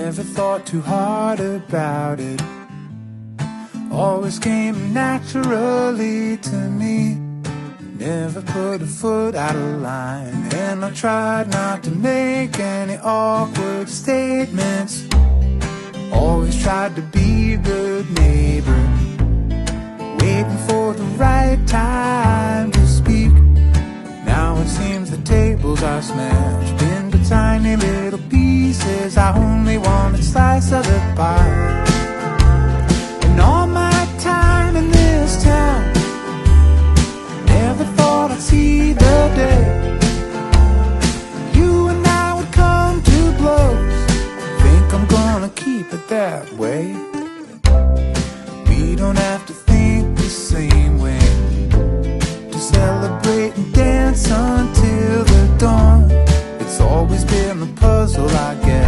Never thought too hard about it, always came naturally to me. Never put a foot out of line, and I tried not to make any awkward statements. Always tried to be a good neighbor, waiting for the right time to speak. Now it seems the tables are smashed into tiny little pieces. I only want a slice of the pie. And all my time in this town, never thought I'd see the day you and I would come to blows. Think I'm gonna keep it that way. We don't have to think the same way to celebrate and dance until the dawn. It's always been a puzzle, I guess.